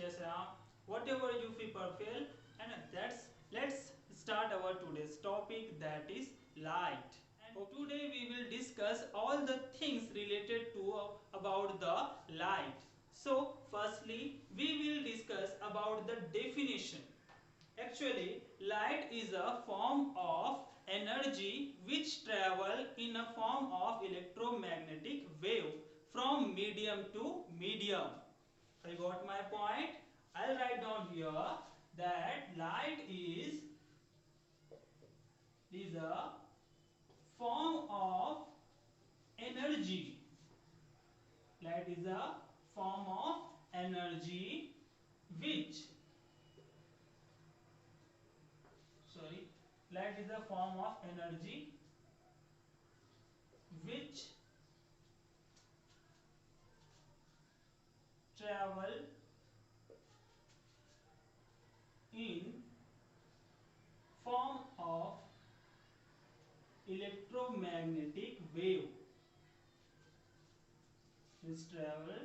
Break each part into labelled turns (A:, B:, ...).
A: yes Ram, whatever you feel. And let's start our today's topic, that is light. And today we will discuss all the things related to about the light. So firstly we will discuss about the definition. Actually, light is a form of energy which travel in a form of electromagnetic wave from medium to medium. I got my point. I'll write down here that light is a form of energy. Light is a form of energy which light is a form of energy which travel in form of electromagnetic wave. Is travel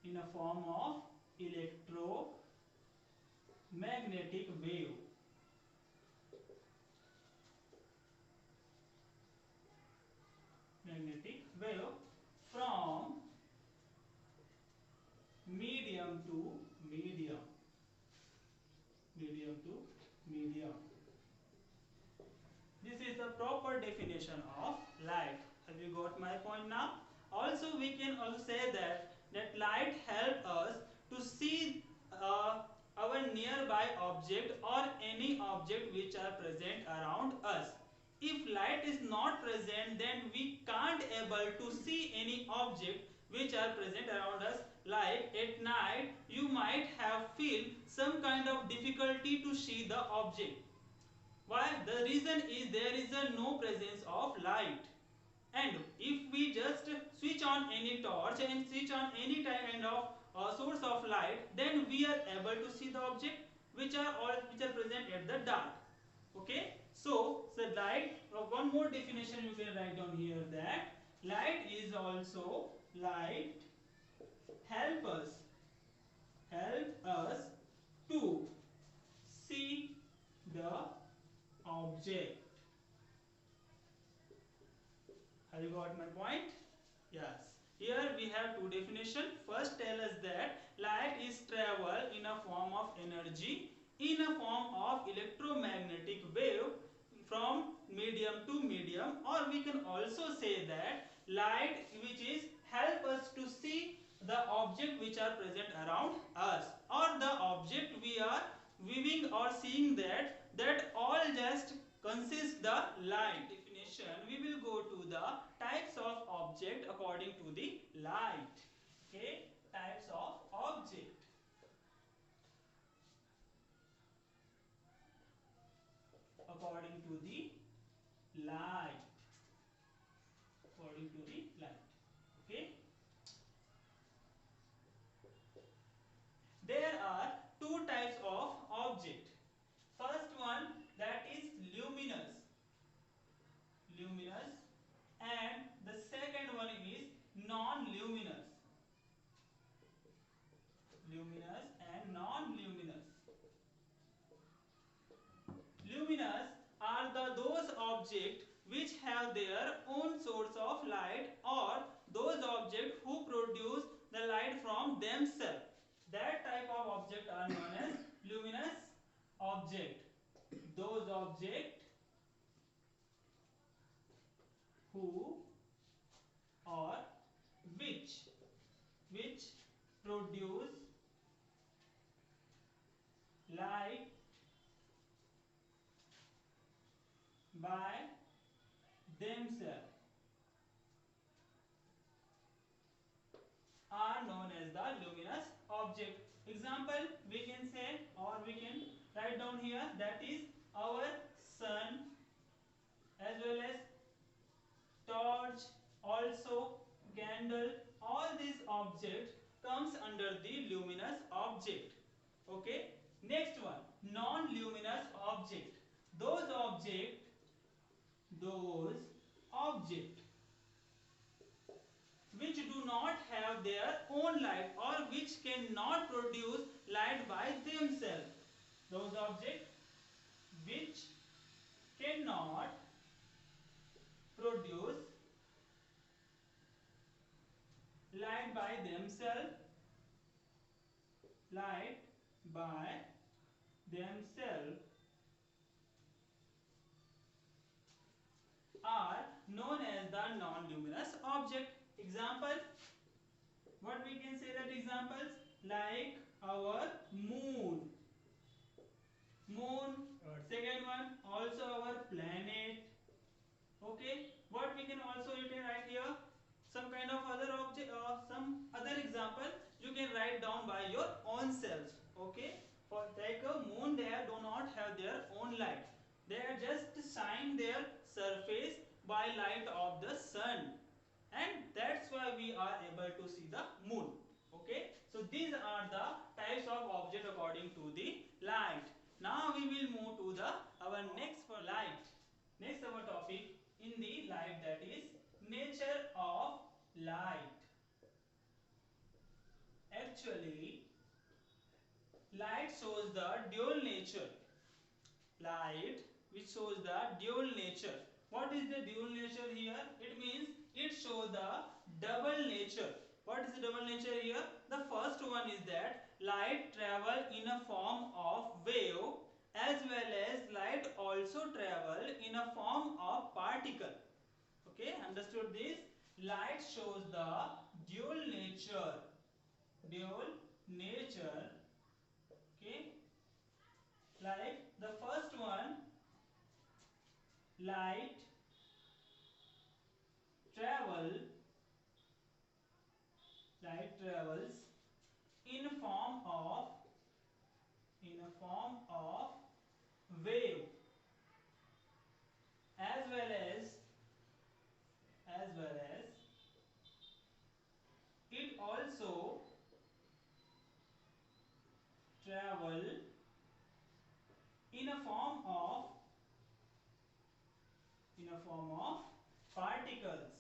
A: in a form of electromagnetic wave. Magnetic wave from medium to medium. Medium to medium. This is the proper definition of light. Have you got my point now? Also, we can also say that light helps us to see our nearby object or any object which are present around us. If light is not present, then we can't able to see any object which are present around us. Like at night, you might have feel some kind of difficulty to see the object. Why? The reason is there is a no presence of light. And if we just switch on any torch and switch on any kind of source of light, then we are able to see the object which are present at the dark. Okay, so light, one more definition you can write down here, that light is also light help us to see the object. Have you got my point? Yes. Here we have two definitions. First, tell us that light is travel in a form of energy in a form of electromagnetic wave from medium to medium, or we can also say that light which is help us to see the object which are present around us, or the object we are viewing or seeing, that all just consist the light. Definition, we will go to the types of object according to the light. Okay, types of object according to the light. According to the light. Okay, there are two types of object. First one, that is luminous. Luminous. And the second one is non-luminous. Luminous and non-luminous. Luminous are those objects which have their own source of light, or those objects who produce the light from themselves. That type of object are known as luminous object. Those objects who or which produce light by themselves are known as the luminous object. Example, we can say, or we can write down here, that is our sun, as well as torch, also candle. All these objects comes under the luminous object. Okay, next one, non-luminous object. Those object which do not have their own light, or which cannot produce light by themselves. Those objects which cannot produce light by themselves, light by themselves are known as the non-luminous object. Example, what we can say that examples like our moon, second one also our planet. Okay, what we can also written right here, some kind of other object or some other example you can write down by your own self. Okay, for like a moon, they do not have their own light, they are just shine their surface by light of the sun, and that's why we are able to see the moon. Okay, so these are the types of object according to the light. Now we will move to the our next for light. Next our topic in the light, that is nature of light. Actually, light shows the dual nature. Light which shows the dual nature. What is the dual nature here? It means it shows the double nature. What is the double nature here? The first one is that light travel in a form of wave, as well as light also travel in a form of particle. Okay, understood this? Light shows the dual nature. Dual nature. Okay, like the first one, light travel light travels in form of wave, as well as it also travel in a form of particles.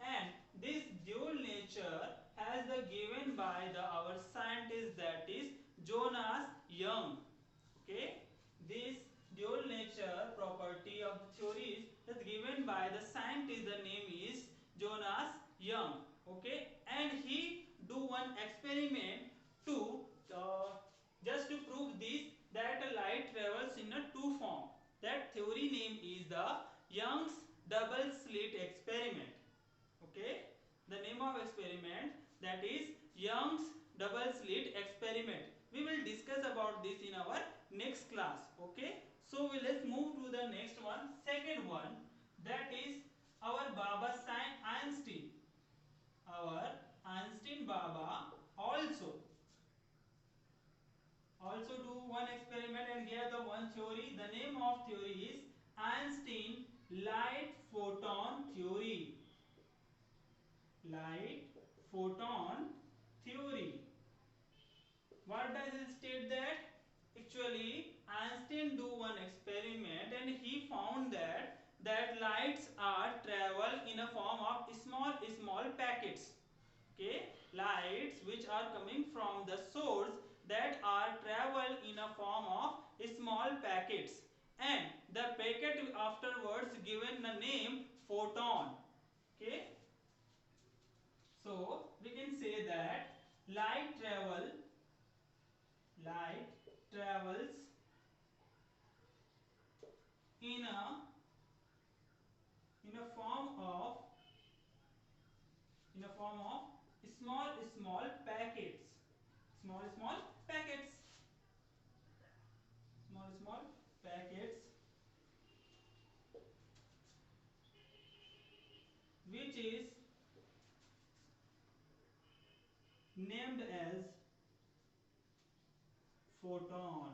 A: And this dual nature has the given by the our scientist, that is Jonas Young. Okay, this dual nature property of the theories is given by the scientist, the name is Jonas Young. Okay, and he do one experiment to just to prove this, that a light travels in a two form. That theory name is the Young's double slit experiment. Okay, the name of experiment, that is Young's double slit experiment. We will discuss about this in our next class. Okay, so let's move to the next one, second one, that is our Baba Einstein. Our Einstein Baba also do one experiment and gave the one theory. The name of theory is Einstein light photon theory. Light photon theory. What does it state that? Actually, Einstein do one experiment and he found that lights are travel in a form of small packets. Okay, lights which are coming from the source, that are travel in a form of small packets, and the packet afterwards given the name photon. Okay, so we can say that light travels in a form of small packets. Small packets. Small packets, which is named as photon.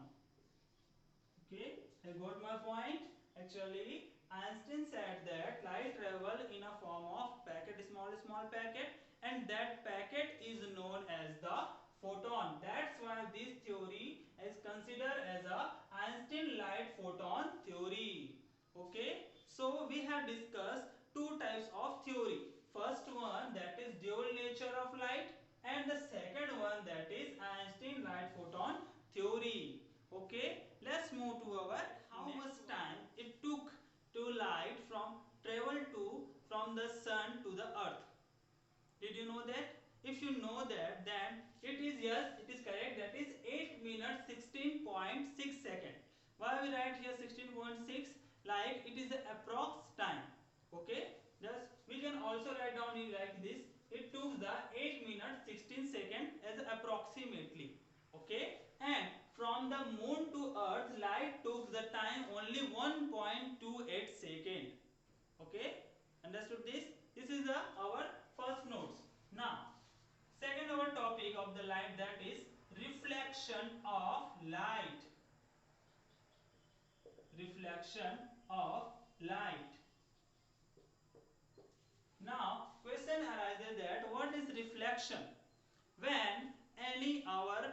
A: Okay, I got my point. Actually, Einstein said that light travel in a form of packet, small packet, and that packet is known as the photon. That's why this theory is considered as a Einstein light photon theory. Okay, so we have discussed two types of theory. First one, that is dual nature of light. and the second one, that is Einstein light photon theory. Okay, let's move to our how much time it took to light from travel to from the sun to the earth. Did you know that? If you know that, then it is, yes, it is correct. That is 8 minutes 16.6 second. Why we write here 16.6? Like it is the approx time. Okay. Thus we can also write down it like this. It took the 8 minutes 16 second as approximately. Okay. And from the moon to earth, light took the time only 1.28 second. Okay, understood this? This is our first notes. Now, second our topic of the light, that is reflection of light. Reflection of light. Now, question arises that what is reflection? When any our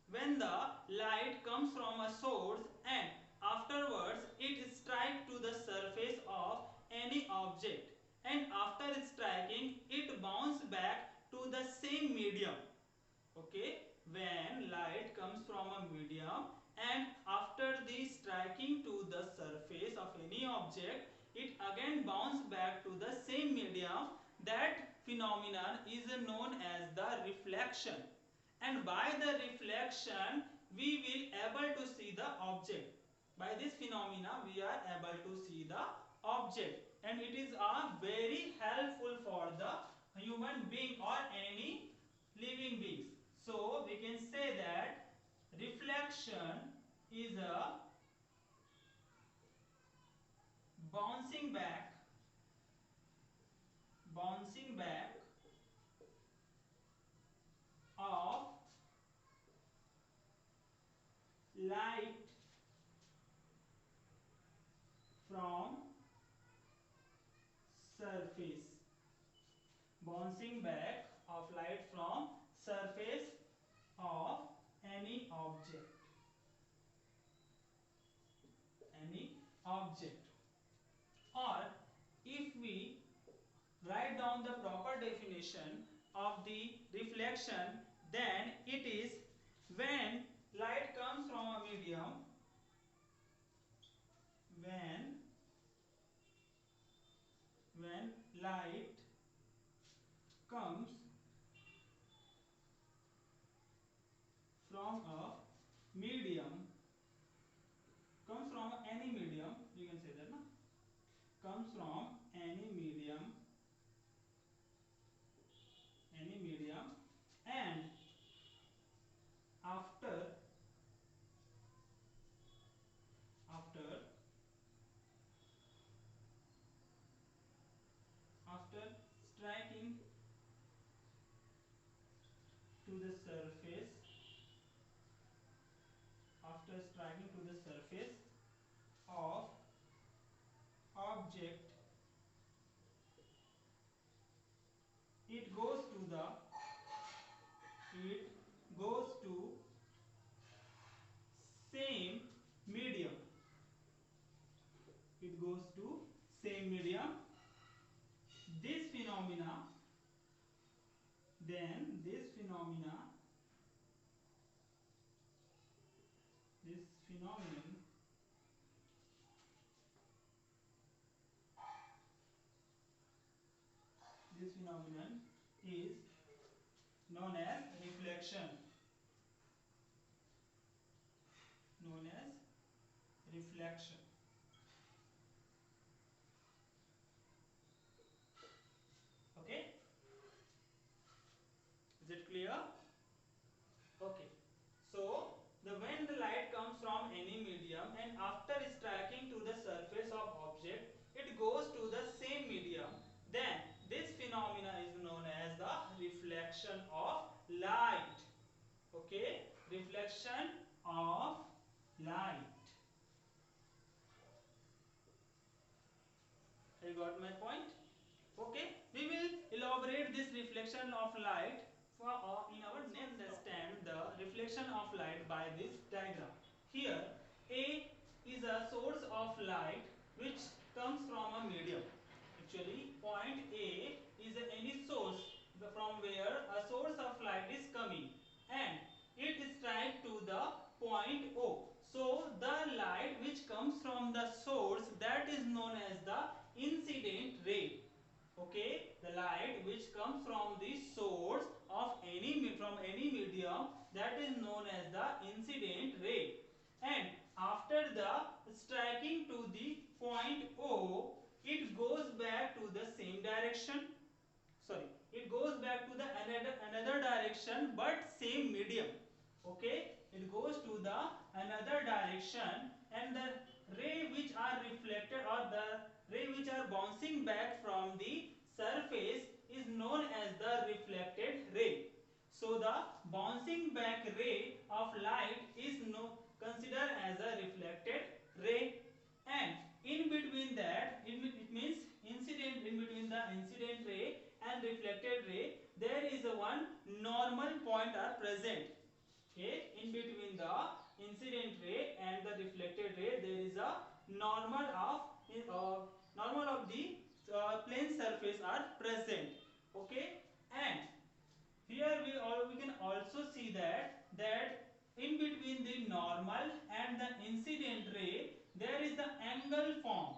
A: when the light comes from a source and afterwards it strikes to the surface of any object, and after striking it bounces back to the same medium. Okay, when light comes from a medium and after the striking to the surface of any object, it again bounces back to the same medium, that phenomenon is known as the reflection. And by the reflection we will able to see the object. By this phenomena we are able to see the object, and it is very helpful for the human being or any living beings. So we can say that reflection is a bouncing back bouncing back of light from surface. Bouncing back of light from surface of any object. Any object. Or if we write down the proper definition of the reflection, then it is when light comes from a medium, when light comes from a medium, comes from any medium, you can say that, no? Comes from any medium, and after after striking to the surface, of object, it goes to same medium. It goes to same medium. This phenomena, then this phenomenon is known as reflection. Known as reflection. Okay? Is it clear? Okay. So, when the light comes from any medium and after striking to the surface of object, it goes to the same medium, then this phenomena is known as the reflection of light. Okay? Reflection of light. You got my point? Okay, we will elaborate this reflection of light for in our next. Understand the reflection of light by this diagram. Here, A is a source of light which comes from a medium. Actually, point A is any source from where a source light is coming and it strikes to the point O. So the light which comes from the source, that is known as the incident ray. Okay, the light which comes from the source of any medium, that is known as the incident ray. And after the striking to the point O, it goes back to the same direction. Sorry, it goes back to the another direction but same medium. Okay, it goes to the another direction, and the ray which are reflected or the ray which are bouncing back from the surface is known as the reflected ray. So the bouncing back ray of light is considered as a reflected ray. And in between that, it means incident, in between the incident ray and reflected ray, there is a one normal point are present. Okay, in between the incident ray and the reflected ray, there is a normal of the plane surface are present. Okay, and here we can also see that in between the normal and the incident ray, there is the angle form.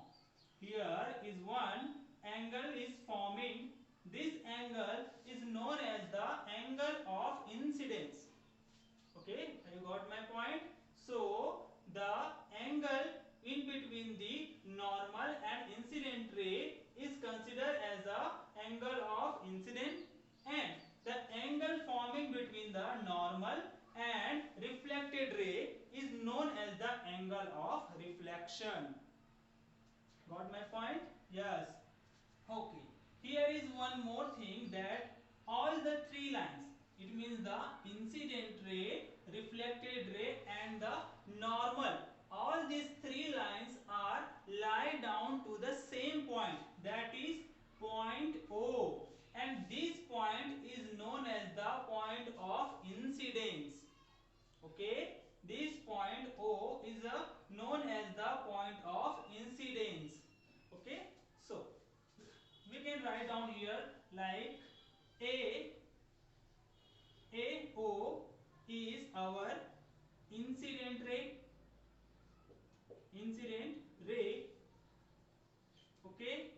A: Here is one angle is forming. This angle is known as the angle of incidence. Okay, have you got my point? So the angle in between the normal and incident ray is considered as the angle of incidence, and the angle forming between the normal and reflected ray is known as the angle of reflection. Got my point? Yes. Okay. Here is one more thing, that all the three lines, it means the incident ray, reflected ray and the normal, all these three lines are lie down to the same point, that is point O, and this point is known as the point of incidence. Okay, this point O is known as the point of incidence. Okay, so we can write down here like AO is our incident ray. Okay,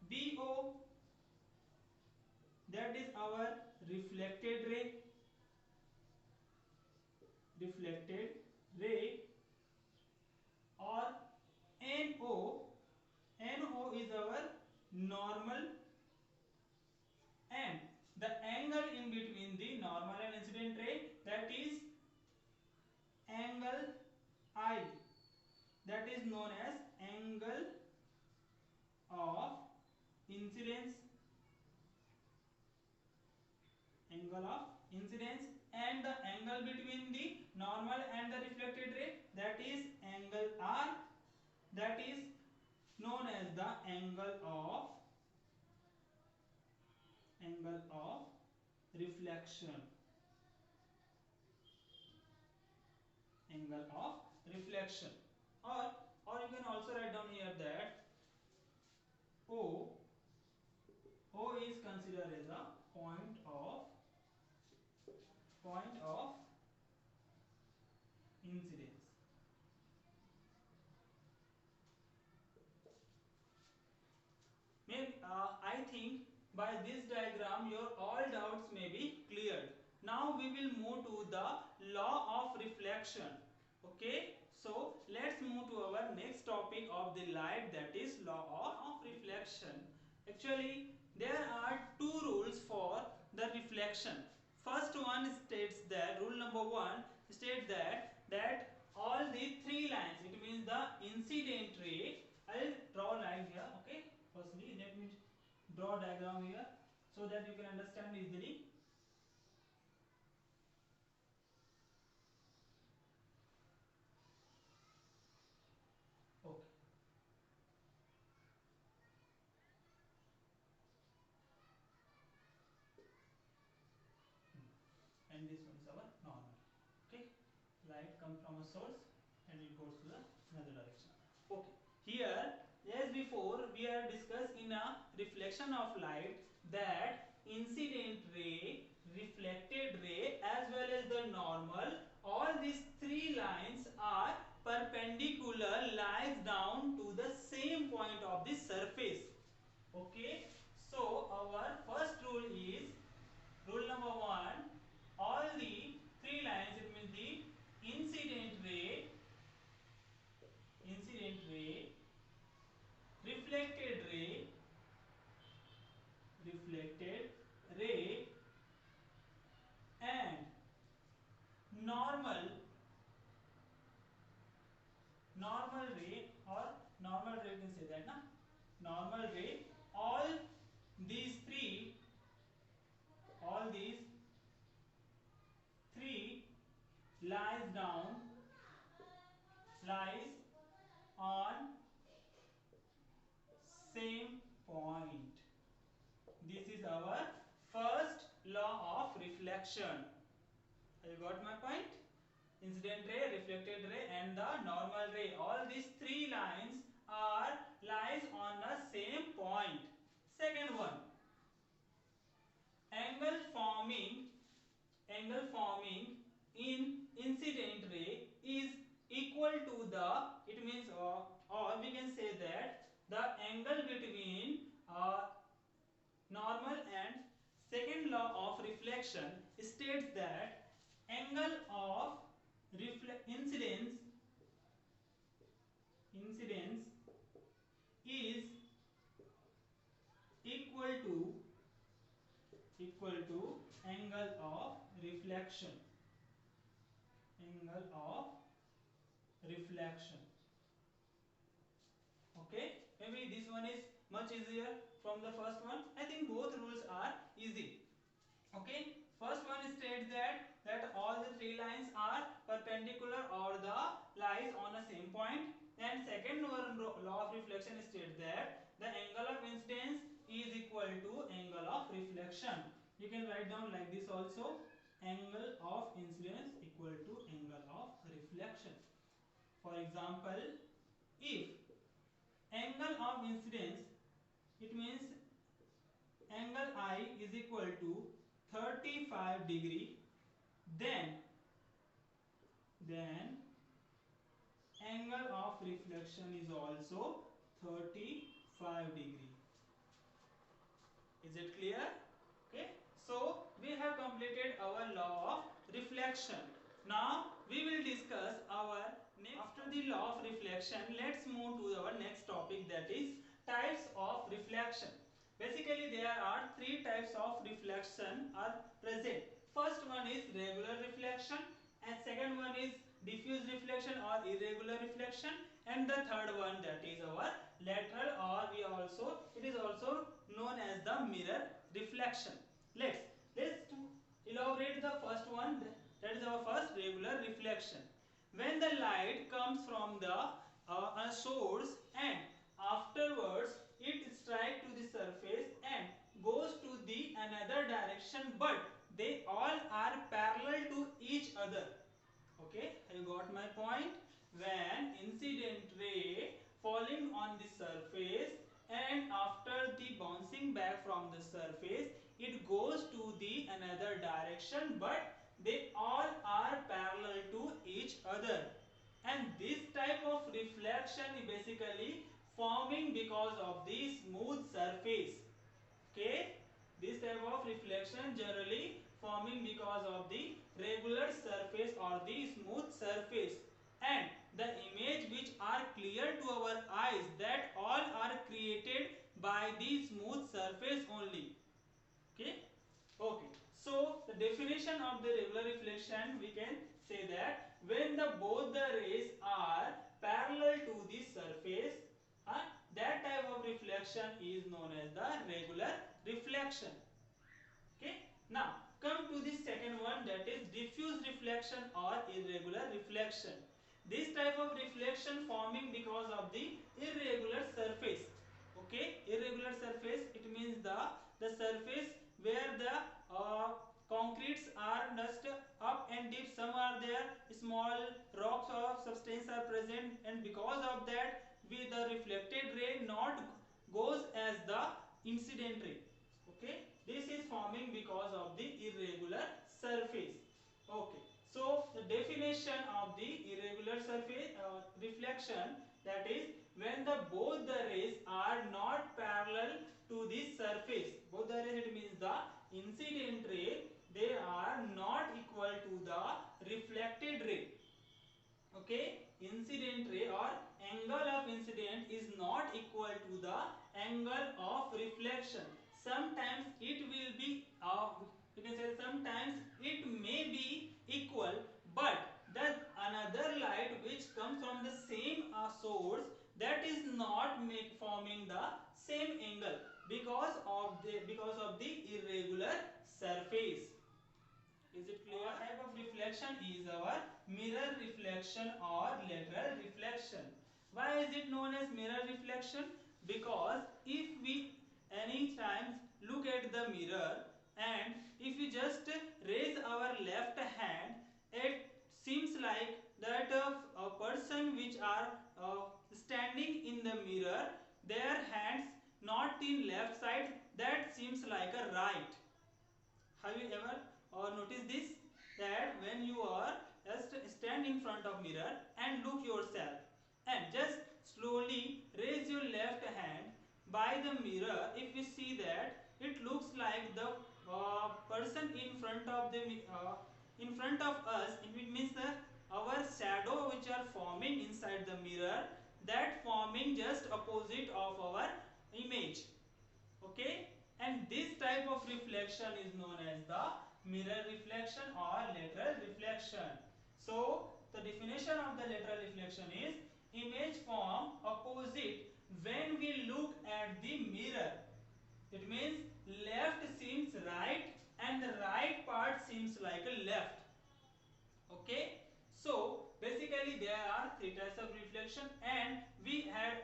A: BO, that is our reflected ray, or NO is our normal, and the angle in between the normal and incident ray, that is angle I, that is known as angle of incidence, and the angle between the normal and the reflected ray, that is angle R, that is known as the angle of reflection. Angle of reflection. Or you can also write down here that O is considered as a point of incidence. I think by this diagram your all doubts may be cleared. Now we will move to the law of reflection. Okay, so let's move to our next topic of the light, that is law of reflection. Actually, there are two rules for the reflection. First one states that, rule number 1 states that all the three lines, it means the incident ray, I'll draw a line here. Okay, firstly let me draw a diagram here so that you can understand easily. Okay, and this one is our normal. Okay, light comes from a source and it goes to the another direction. Okay, here as before we are discussed in a reflection of light that incident ray, reflected ray as well as the normal, all these three lines are perpendicular, lies down to the same point of the surface. Okay, so our first rule is rule number 1, all the three lines, it means the incident ray, reflected ray, reflected ray and normal ray, or normal ray, you can say that na, normal ray, all these three, all these three lies down, lies on same point. This is our first law of reflection. Have you got my point? Incident ray, reflected ray and the normal ray, all these three lines are lies on the same point. Second one, angle forming in incident ray is equal to the, it means or we can say that the angle between normal and second law of reflection states that angle of incidence is equal to angle of reflection, angle of reflection. Okay, maybe this one is much easier from the first one. I think both rules are easy. Okay, first one states that all the three lines are perpendicular or the lies on the same point, and second one, law of reflection, states that the angle of incidence is equal to angle of reflection. You can write down like this also, angle of incidence equal to angle of reflection. For example, if angle of incidence, it means angle I is equal to 35 degree, then angle of reflection is also 35 degree. Is it clear? Okay, so we have completed our law of reflection. Now we will discuss our next. After the law of reflection, let's move to our next topic, that is types of reflection. Basically there are three types of reflection are present. First one is regular reflection, and second one is diffuse reflection or irregular reflection, and the third one, that is our lateral, or it is also known as the mirror reflection. Let's elaborate the first one, that is our first regular reflection. When the light comes from the source and afterwards it strikes to the surface and goes to the another direction, but they all are parallel to each other. Okay, you got my point? When incident ray falling on the surface and after the bouncing back from the surface, it goes to the another direction, but they all are parallel to each other. And this type of reflection is basically forming because of the smooth surface. Okay, this type of reflection generally forming because of the regular surface or the smooth surface, and the image which are clear to our eyes, that all are created by the smooth surface only. Okay, so the definition of the regular reflection, we can say that when both the rays are parallel to the surface, that type of reflection is known as the regular reflection. Okay, now come to the second one, that is diffuse reflection or irregular reflection. This type of reflection forming because of the irregular surface. Okay, irregular surface, it means the surface where the concretes are just up and deep, some are there, small rocks or substance are present, and because of that with the reflected ray not goes as the incident ray. Okay, this is forming because of the irregular surface reflection, that is when the both the rays are not parallel to this surface. Both the rays, it means the incident ray, they are not equal to the reflected ray. Okay, incident ray or angle of incident is not equal to the angle of reflection. Sometimes it will be you can say sometimes it may be equal, but the another light which comes from the same source, that is not forming the same angle because of the irregular surface. Is it clear? Our type of reflection is our mirror reflection or lateral reflection. Why is it known as mirror reflection? Because if we any times look at the mirror and if we just raise our left hand, it seems like that of a person which are standing in the mirror, their hands not in left side, that seems like a right. Have you ever noticed this? That when you are just stand in front of mirror and look yourself and just slowly raise your left hand by the mirror, if you see that it looks like the person in front of the in front of us, it means our shadow which are forming inside the mirror, that forming just opposite of our image. Okay, and this type of reflection is known as the mirror reflection or lateral reflection. So the definition of the lateral reflection is image form opposite when we look at the mirror. It means left seems right and the right part seems like a left. Okay, so basically there are three types of reflection and we have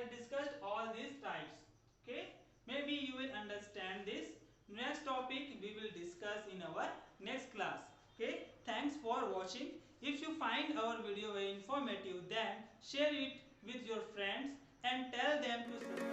A: discussed all these types. Okay, maybe you will understand this. Next topic we will discuss in our next class. Okay, thanks for watching. If you find our video very informative, then share it with your friends and tell them to subscribe.